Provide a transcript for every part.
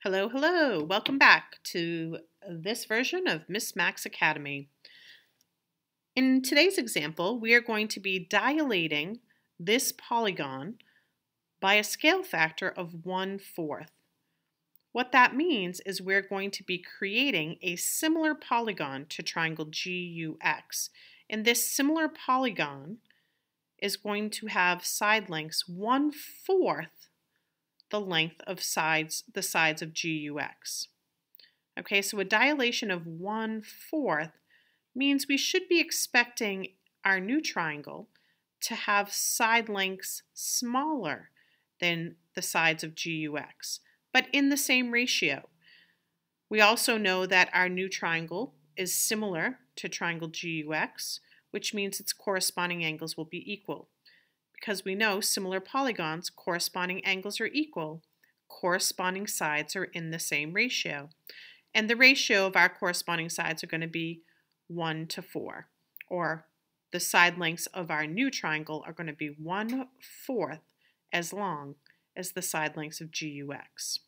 Hello, hello. Welcome back to this version of Miss Max Academy. In today's example, we are going to be dilating this polygon by a scale factor of 1/4. What that means is we're going to be creating a similar polygon to triangle GUX. And this similar polygon is going to have side lengths 1/4 the length of the sides of GUX. Okay, so a dilation of 1/4 means we should be expecting our new triangle to have side lengths smaller than the sides of GUX, but in the same ratio. We also know that our new triangle is similar to triangle GUX, which means its corresponding angles will be equal. Because we know similar polygons, corresponding angles are equal, corresponding sides are in the same ratio. And the ratio of our corresponding sides are going to be 1:4, or the side lengths of our new triangle are going to be 1/4 as long as the side lengths of GUX.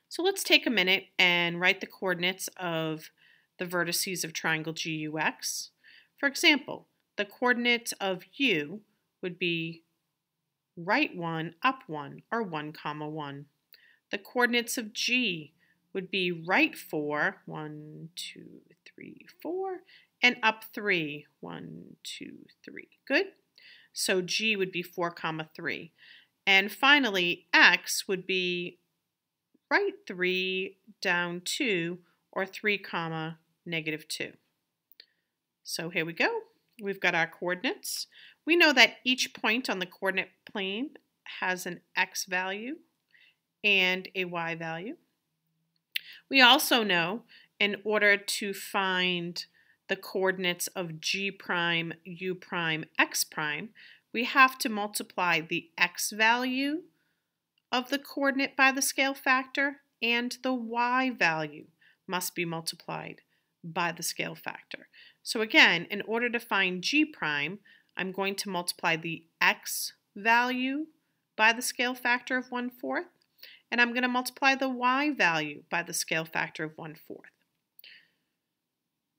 So let's take a minute and write the coordinates of the vertices of triangle GUX. For example, the coordinates of U would be right 1, up 1, or 1, 1. The coordinates of G would be right 4, 1, 2, 3, 4, and up 3, 1, 2, 3. Good? So G would be 4, 3. And finally, X would be right 3, down 2, or 3, -2. So here we go. We've got our coordinates. We know that each point on the coordinate plane has an x value and a y value. We also know in order to find the coordinates of g prime, u prime, x prime, we have to multiply the x value of the coordinate by the scale factor, and the y value must be multiplied by the scale factor. So again, in order to find g prime, I'm going to multiply the x value by the scale factor of 1/4, and I'm going to multiply the y value by the scale factor of 1/4.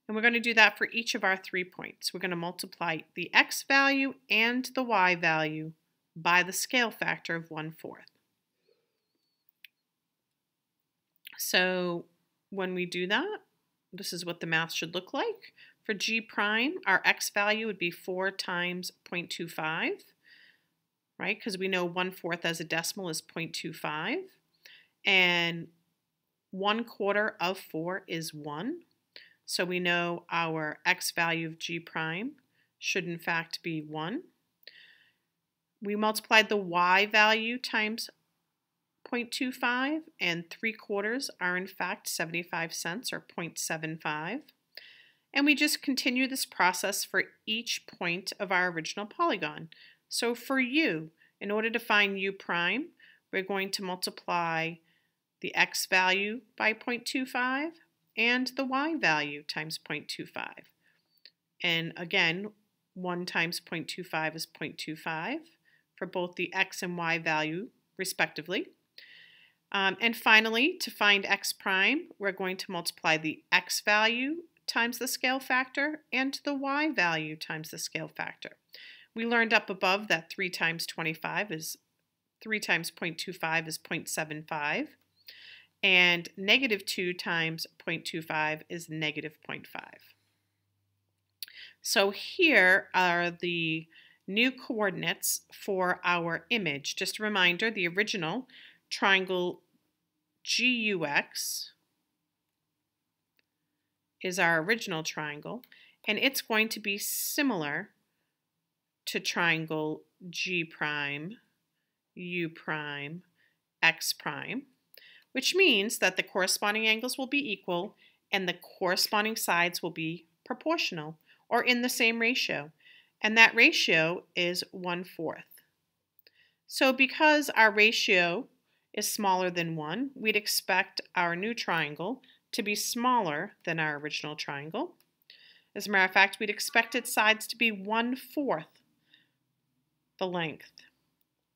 And we're going to do that for each of our 3 points. We're going to multiply the x value and the y value by the scale factor of 1/4. So when we do that, this is what the math should look like. For g prime, our x value would be 4 times 0.25, right? Because we know 1/4 as a decimal is 0.25. And 1/4 of 4 is 1. So we know our x value of g prime should in fact be 1. We multiplied the y value times 0.25, and 3/4 are in fact 75 cents, or 0.75. And we just continue this process for each point of our original polygon. So for u, in order to find u prime, we're going to multiply the x value by 0.25 and the y value times 0.25. And again, 1 times 0.25 is 0.25 for both the x and y value respectively. And finally, to find x prime, we're going to multiply the x value times the scale factor and the y value times the scale factor. We learned up above that 3 times 0.25 is 0.75, and -2 times 0.25 is -0.5. So here are the new coordinates for our image. Just a reminder, the original triangle GUX is our original triangle, and it's going to be similar to triangle G prime, U prime, X prime, which means that the corresponding angles will be equal and the corresponding sides will be proportional, or in the same ratio, and that ratio is 1/4. So because our ratio is smaller than 1, we'd expect our new triangle to be smaller than our original triangle. As a matter of fact, we'd expect its sides to be 1/4 the length.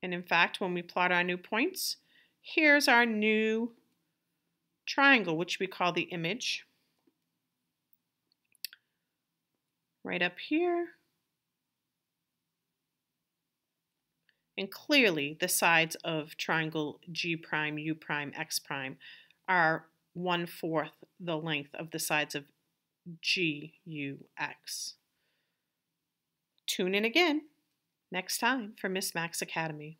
And in fact, when we plot our new points, here's our new triangle, which we call the image, right up here. And clearly the sides of triangle G prime, U prime, X prime are 1/4 the length of the sides of G, U, X. Tune in again next time for Miss Max Academy.